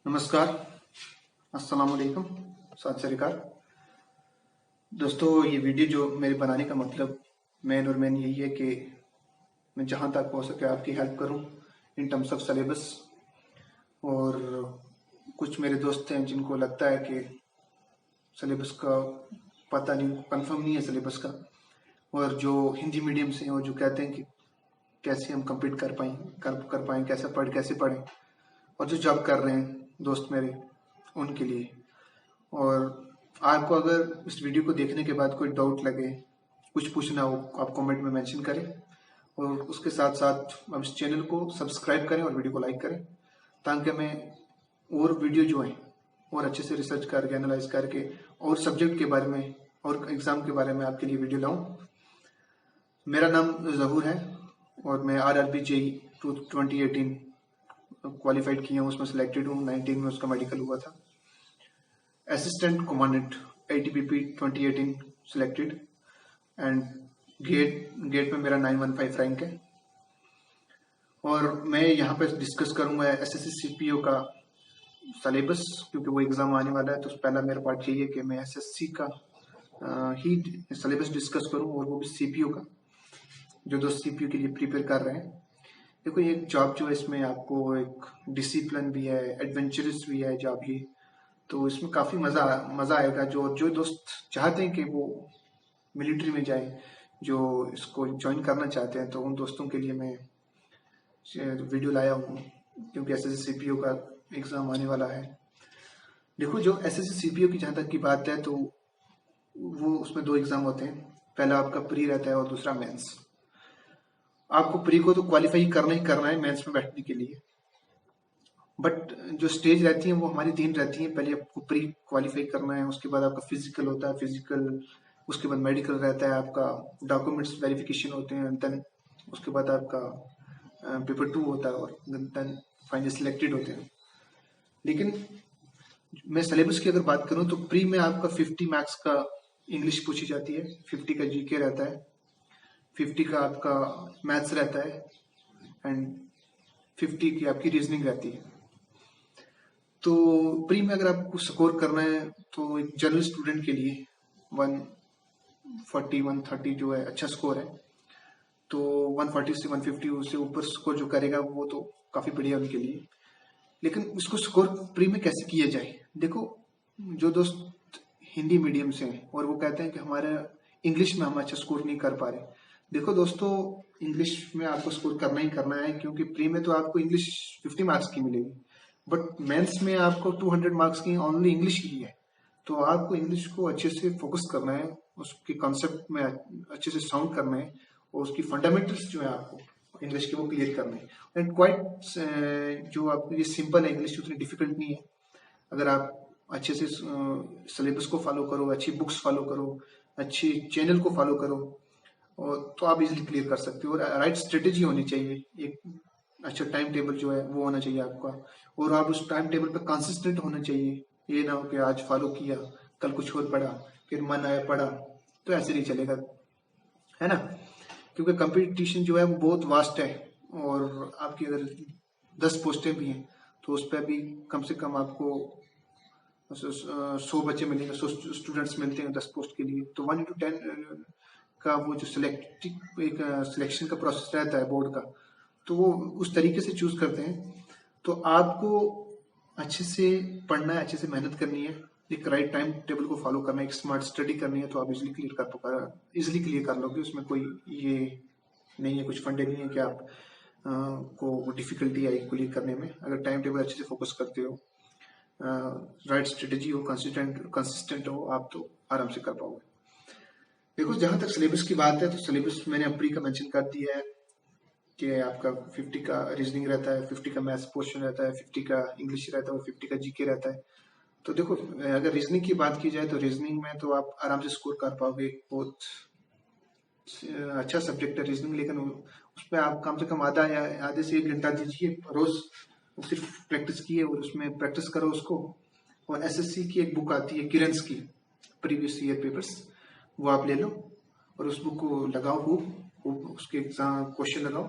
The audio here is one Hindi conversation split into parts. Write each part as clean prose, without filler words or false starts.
नमस्कार, अस्सलाम वालेकुम, सत श्री अकाल। दोस्तों, ये वीडियो जो मेरे बनाने का मतलब मेन यही है कि मैं जहाँ तक हो सके आपकी हेल्प करूँ इन टर्म्स ऑफ सिलेबस। और कुछ मेरे दोस्त हैं जिनको लगता है कि सिलेबस का पता नहीं, कंफर्म नहीं है सिलेबस का, और जो हिंदी मीडियम से हैं और जो कहते हैं कि कैसे हम कम्पीट कर पाएँ, कैसे पढ़ें, और जो जॉब कर रहे हैं दोस्त मेरे, उनके लिए। और आपको अगर इस वीडियो को देखने के बाद कोई डाउट लगे, कुछ पूछना हो, आप कमेंट में मेंशन करें। और उसके साथ साथ आप इस चैनल को सब्सक्राइब करें और वीडियो को लाइक करें, ताकि मैं और वीडियो जो है और अच्छे से रिसर्च करके, एनालाइज करके, और सब्जेक्ट के बारे में और एग्ज़ाम के बारे में आपके लिए वीडियो लाऊं। मेरा नाम ज़हूर है और मैं RRB JEE 2018 क्वालिफाइड किया हूँ, उसमें सिलेक्टेड हूँ। 19 में उसका मेडिकल हुआ था। Assistant commandant ATPP 2018 selected, and GATE में मेरा 915 रैंक है। और मैं यहाँ पे डिस्कस करूँगा SSC CPO का सिलेबस, क्योंकि वो एग्ज़ाम आने वाला है। तो पहला मेरा पार्ट यही है कि मैं SSC का ही सिलेबस डिस्कस करूँ, और वो भी CPO का, जो दोस्त CPO के लिए प्रिपेयर कर रहे हैं। देखो, ये जॉब जो है, इसमें आपको एक डिसिप्लिन भी है, एडवेंचरस भी है जॉब ये। तो इसमें काफ़ी मज़ा आएगा। जो दोस्त चाहते हैं कि वो मिलिट्री में जाए, जो इसको ज्वाइन करना चाहते हैं, तो उन दोस्तों के लिए मैं वीडियो लाया हूँ, क्योंकि SSC CPO का एग्ज़ाम आने वाला है। देखो, जो SSC CPO की जहाँ तक की बात है, तो वो उसमें 2 एग्ज़ाम होते हैं। पहला आपका प्री रहता है और दूसरा मेंस। आपको प्री को तो क्वालिफाई करना ही करना है मेंस में बैठने के लिए, बट जो स्टेज रहती है वो हमारी 3 रहती है। पहले आपको प्री क्वालिफाई करना है, उसके बाद आपका फिजिकल होता है, उसके बाद मेडिकल रहता है, आपका डॉक्यूमेंट्स वेरिफिकेशन होते हैं, देन उसके बाद आपका पेपर 2 होता है, और देन फाइनल सिलेक्टेड होते हैं। लेकिन मैं सिलेबस की अगर बात करूं, तो प्री में आपका 50 मार्क्स का इंग्लिश पूछी जाती है, 50 का GK रहता है, 50 का आपका मैथ्स रहता है, एंड 50 की आपकी रीजनिंग रहती है। तो प्री में अगर आपको स्कोर करना है, तो एक जनरल स्टूडेंट के लिए 140 130 जो है अच्छा स्कोर है। तो 140 से 150 से ऊपर स्कोर जो करेगा वो तो काफ़ी बढ़िया उनके लिए। लेकिन उसको स्कोर प्री में कैसे किया जाए? देखो, जो दोस्त हिंदी मीडियम से हैं और वो कहते हैं कि हमारा इंग्लिश में हम अच्छा स्कोर नहीं कर पा रहे, देखो दोस्तों, इंग्लिश में आपको स्कोर करना ही करना है, क्योंकि प्री में तो आपको इंग्लिश 50 मार्क्स की मिलेगी, बट मेंस में आपको 200 मार्क्स की ओनली इंग्लिश की है। तो आपको इंग्लिश को अच्छे से फोकस करना है, उसके कॉन्सेप्ट में अच्छे से साउंड करना है, और उसकी फंडामेंटल्स जो है आपको इंग्लिश के वो क्लियर करना है। एंड क्वाइट जो आपके लिए सिंपल है, इंग्लिश उतनी डिफिकल्ट नहीं है। अगर आप अच्छे से सिलेबस को फॉलो करो, अच्छी बुक्स फॉलो करो, अच्छी चैनल को फॉलो करो, और तो आप इजीली क्लियर कर सकते हो। और राइट स्ट्रेटेजी होनी चाहिए, एक अच्छा टाइम टेबल जो है वो होना चाहिए आपका, और आप उस टाइम टेबल पे कंसिस्टेंट होना चाहिए। ये ना हो कि आज फॉलो किया, कल कुछ और पढ़ा, फिर मन आया पढ़ा, तो ऐसे नहीं चलेगा, है ना। क्योंकि कंपटीशन जो है वो बहुत वास्ट है, और आपकी अगर 10 पोस्टें भी हैं, तो उस पर भी कम से कम आपको 100 बच्चे मिलेंगे, 100 स्टूडेंट्स मिलते हैं 10 पोस्ट के लिए। तो 1:10 का वो जो सिलेक्शन का प्रोसेस रहता है बोर्ड का, तो वो उस तरीके से चूज करते हैं। तो आपको अच्छे से पढ़ना है, अच्छे से मेहनत करनी है, एक राइट टाइम टेबल को फॉलो करना है, एक स्मार्ट स्टडी करनी है, तो आप इजीली क्लियर कर लोगे। उसमें कोई ये नहीं है, कुछ फंडे नहीं है कि आप को डिफिकल्टी आएगी क्लियर करने में। अगर टाइम टेबल अच्छे से फोकस करते हो, राइट स्ट्रेटेजी हो, कंसिस्टेंट हो, आप तो आराम से कर पाओगे। देखो, जहां तक सिलेबस की बात है, तो सिलेबस मैंने प्री का मेंशन कर दिया है कि आपका 50 का रीजनिंग रहता है, 50 का मैथ्स पोर्शन रहता है, 50 का इंग्लिश रहता है, और 50 का GK रहता है। तो देखो, अगर रीजनिंग की बात की जाए, तो रीजनिंग में तो आप आराम से स्कोर कर पाओगे, बहुत अच्छा सब्जेक्ट है रीजनिंग। लेकिन उसमें आप कम से कम आधे से 1 घंटा दीजिए रोज, सिर्फ प्रैक्टिस कीजिए, और उसमें प्रैक्टिस करो उसको। और SSC की एक बुक आती है किरन्स की, प्रीवियस ईयर पेपर्स, वो आप ले लो और उस बुक को लगाओ, उसके एग्जाम क्वेश्चन लगाओ,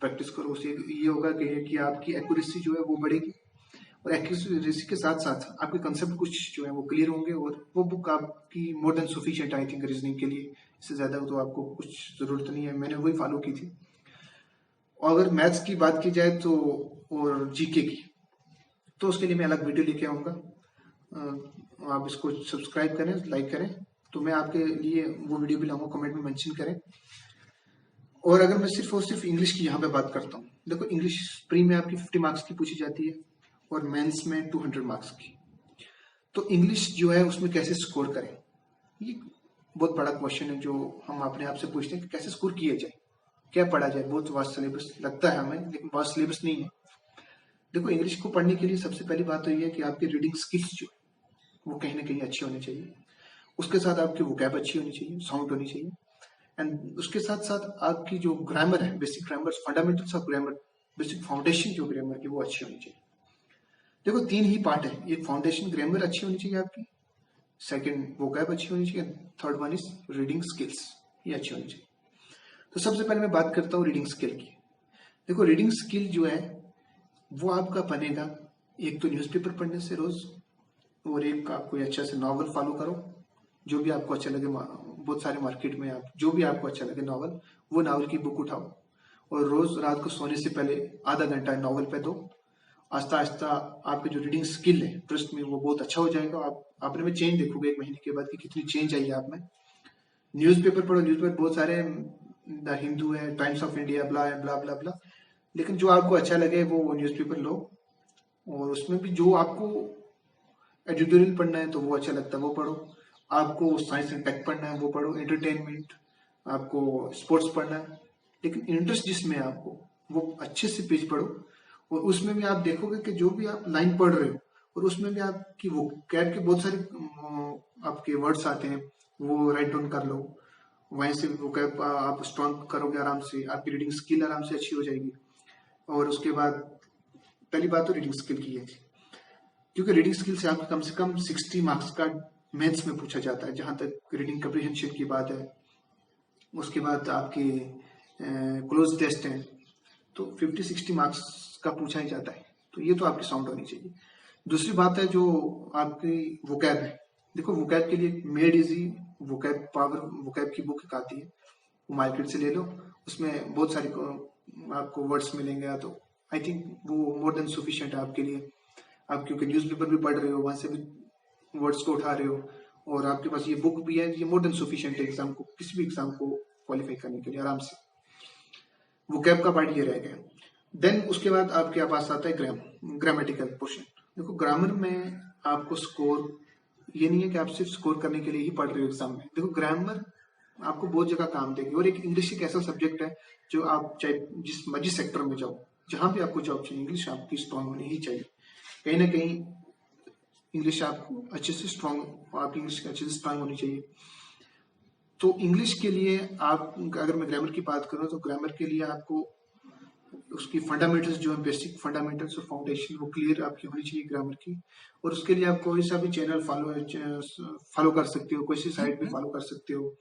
प्रैक्टिस करो। उससे ये होगा कि आपकी एक्यूरेसी जो है वो बढ़ेगी, और एक्यूरेसी के साथ साथ आपके कंसेप्ट कुछ जो है वो क्लियर होंगे, और वो बुक आपकी more than sufficient I think reasoning के लिए। इससे ज़्यादा तो आपको कुछ ज़रूरत नहीं है, मैंने वही फॉलो की थी। और अगर मैथ्स की बात की जाए तो, और जीके की, तो उसके लिए मैं अलग वीडियो लेके आऊँगा। आप इसको सब्सक्राइब करें, लाइक करें, तो मैं आपके लिए वो वीडियो भी लाऊंगा, कमेंट में मेंशन करें। और अगर मैं सिर्फ और सिर्फ इंग्लिश की यहाँ पे बात करता हूँ, देखो इंग्लिश प्री में आपकी 50 मार्क्स की पूछी जाती है और मेंस में 200 मार्क्स की। तो इंग्लिश जो है उसमें कैसे स्कोर करें, ये बहुत बड़ा क्वेश्चन है जो हम अपने आप से पूछते हैं कि कैसे स्कोर किया जाए, क्या पढ़ा जाए। बहुत वास्ट सिलेबस लगता है हमें, लेकिन वास्ट सिलेबस नहीं है। देखो इंग्लिश को पढ़ने के लिए सबसे पहली बात तो ये है कि आपकी रीडिंग स्किल्स जो वो कहीं ना कहीं अच्छी होनी चाहिए। उसके साथ आपकी वोकैब अच्छी होनी चाहिए, साउंड होनी चाहिए, एंड उसके साथ साथ आपकी जो ग्रामर है, basic grammar, fundamentals of grammar, basic foundation जो ग्रामर की वो अच्छी होनी चाहिए। देखो 3 ही पार्ट है, एक फाउंडेशन ग्रामर अच्छी होनी चाहिए आपकी, सेकंड वोकैब अच्छी होनी चाहिए, third one is reading skills, ये अच्छी होनी चाहिए। तो सबसे पहले मैं बात करता हूँ रीडिंग स्किल की। देखो रीडिंग स्किल जो है वो आपका बनेगा एक तो न्यूज़पेपर पढ़ने से रोज, और एक आप कोई अच्छा से नॉवल फॉलो करो, जो भी आपको अच्छा लगे। बहुत सारे मार्केट में आप जो भी आपको अच्छा लगे नॉवल, वो नॉवल की बुक उठाओ और रोज रात को सोने से पहले आधा घंटा नॉवल पे दो। आस्ता आस्ता आपकी जो रीडिंग स्किल है, ट्रस्ट में, वो बहुत अच्छा हो जाएगा। आप अपने में चेंज देखोगे 1 महीने के बाद कि कितनी चेंज आई है आप में। न्यूज़पेपर पढ़ो, न्यूज़पेपर बहुत सारे, द हिंदू है, टाइम्स ऑफ इंडिया, ब्ला ब्ला ब्ला ब्ला, लेकिन जो आपको अच्छा लगे वो न्यूज़पेपर लो, और उसमें भी जो आपको एडिटोरियल पढ़ना है तो वो अच्छा लगता है वो पढ़ो, आपको साइंस एंड टेक पढ़ना है वो पढ़ो, एंटरटेनमेंट, आपको स्पोर्ट्स पढ़ना है, लेकिन इंटरेस्ट जिसमें है आपको वो अच्छे से पेज पढ़ो। और उसमें भी आप देखोगे कि जो भी आप लाइन पढ़ रहे हो, और उसमें भी आपकी वो कैट के बहुत सारे आपके वर्ड्स आते हैं, वो राइट डाउन कर लो, वहीं से वो कैप आप स्ट्रॉन्ग करोगे, आराम से आपकी रीडिंग स्किल आराम से अच्छी हो जाएगी। और उसके बाद पहली बात तो रीडिंग स्किल की है, क्योंकि रीडिंग स्किल से आपका कम से कम 60 मार्क्स का मेंस में पूछा जाता है, जहां तक रीडिंग कम्प्रीहेंशन की बात है। उसके बाद आपके क्लोज टेस्ट हैं, तो 50-60 मार्क्स का पूछा ही जाता है, तो ये तो आपकी साउंड होनी चाहिए। दूसरी बात है जो आपकी वोकैब है। देखो वोकैब के लिए made easy vocab power vocab की बुक आती है, वो मार्केट से ले लो, उसमें बहुत सारी आपको वर्ड्स मिलेंगे, तो आई थिंक वो मोर देन सफिशिएंट है आपके लिए। आप क्योंकि न्यूज़पेपर भी पढ़ रहे हो, वहां से भी वर्ड्स को उठा रहे हो, और आपके पास ये बुक भी है, ये मोर देन सफिशिएंट है एग्जाम को, किसी भी एग्जाम को क्वालिफाई करने के लिए आराम से। वोकैब का पार्ट ये रह गया। देन उसके बाद आपके पास आता है ग्रामेटिकल पोर्शन। देखो ग्रामर में आपको स्कोर, ये नहीं है कि आप सिर्फ स्कोर करने के लिए ही पढ़ रहे हो एग्जाम में। देखो ग्रामर आपको बहुत जगह काम देगी, और एक इंग्लिश एक ऐसा सब्जेक्ट है जो आप चाहे जिस मर्जी सेक्टर में जाओ, जहां भी आपको जॉब चाहिए, इंग्लिश आपकी स्ट्रांग होनी ही चाहिए। कहीं ना कहीं इंग्लिश आपको अच्छे से स्ट्रांग, आपकी इंग्लिश अच्छे से स्ट्रांग होनी चाहिए। तो इंग्लिश के लिए आप, अगर मैं ग्रामर की बात करूं, तो ग्रामर के लिए आपको उसकी फंडामेंटल्स जो है, बेसिक फंडामेंटल्स और फाउंडेशन, वो क्लियर आपकी होनी चाहिए ग्रामर की। और उसके लिए आप कोई सा भी चैनल फॉलो कर सकते हो, कोई सी साइट भी फॉलो कर सकते हो,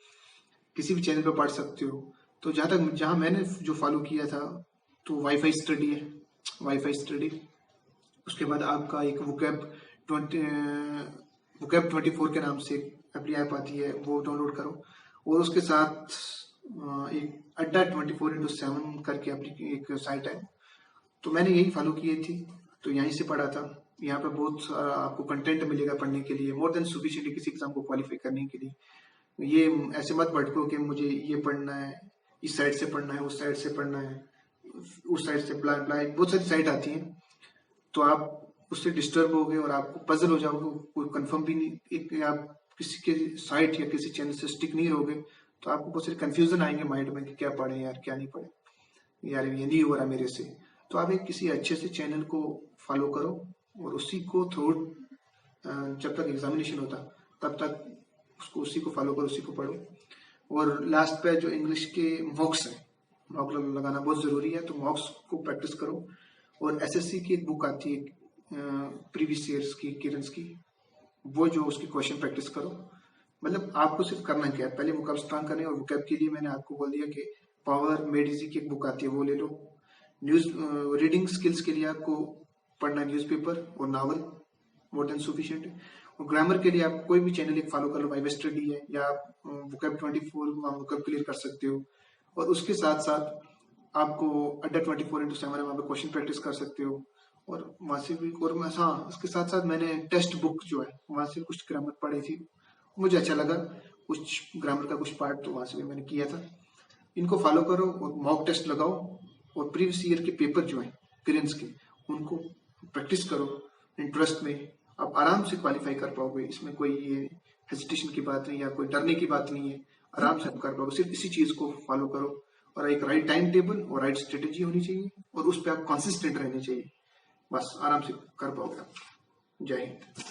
किसी भी चैनल पर पढ़ सकते हो। तो जहाँ मैंने जो फॉलो किया था, तो वाईफाई स्टडी है, वाईफाई स्टडी। उसके बाद आपका एक वोकैब 24 के नाम से एप्ली ऐप आती है, वो डाउनलोड करो। और उसके साथ एक अड्डा 24/7 करके अपनी एक साइट है, तो मैंने यही फॉलो की थी, तो यहीं से पढ़ा था। यहाँ पे बहुत सारा आपको कंटेंट मिलेगा पढ़ने के लिए, मोर देन सफिशिएंट किसी एग्जाम को क्वालिफाई करने के लिए। ये ऐसे मत भटको कि मुझे ये पढ़ना है, इस साइड से पढ़ना है, उस साइड से पढ़ना है, उस साइड से बहुत सारी साइट आती हैं, तो आप उससे डिस्टर्ब हो गए और आपको पजल हो जाओगे, कोई कंफर्म भी नहीं, एक आप किसी के साइट या किसी चैनल से स्टिक नहीं रहोगे, तो आपको बहुत सारे कंफ्यूजन आएंगे माइंड में कि क्या पढ़े यार, क्या नहीं पढ़े यार, ये नहीं हो रहा मेरे से। तो आप एक किसी अच्छे से चैनल को फॉलो करो, और उसी को थ्रू जब तक एग्जामिनेशन होता तब तक उसको, उसी को फॉलो करो, उसी को पढ़ो। और लास्ट पे जो इंग्लिश के मॉक्स है, मॉक लगाना बहुत जरूरी है, तो मॉक्स को प्रैक्टिस करो। और एसएससी की एक बुक आती है प्रीवियस ईयर्स की, किरन्स की, वो जो उसकी क्वेश्चन प्रैक्टिस करो। मतलब आपको सिर्फ करना क्या है, पहले वोकैब स्ट्रांग करने, और वोकैब के लिए मैंने आपको बोल दिया कि पावर मेड इजी की एक बुक आती है, वो ले लो। न्यूज रीडिंग स्किल्स के लिए आपको पढ़ना न्यूज़पेपर और नावल मोर देन सफिशिएंट है। और ग्रामर के लिए आप कोई भी चैनल एक फॉलो कर लो, वाइब स्टडी है या वोकैब 24 वोकैब क्लियर कर सकते हो। और उसके साथ साथ आपको अड्डा 24/7 है, वहाँ पे क्वेश्चन प्रैक्टिस कर सकते हो। और वहाँ से भी, और हाँ उसके साथ साथ मैंने टेक्स्ट बुक जो है वहाँ से कुछ ग्रामर पढ़ी थी, मुझे अच्छा लगा, कुछ ग्रामर का कुछ पार्ट तो वहाँ से भी मैंने किया था। इनको फॉलो करो और मॉक टेस्ट लगाओ और प्रीवियस ईयर के पेपर जो है प्रीलिम्स के उनको प्रैक्टिस करो इंटरेस्ट में, आप आराम से क्वालिफाई कर पाओगे। इसमें कोई ये हेजिटेशन की बात नहीं या कोई डरने की बात नहीं है, आराम से आप कर पाओगे। सिर्फ इसी चीज को फॉलो करो और एक राइट टाइम टेबल और राइट स्ट्रेटेजी होनी चाहिए और उस पर आप कंसिस्टेंट रहने चाहिए, बस आराम से कर पाओगे आप। जय हिंद।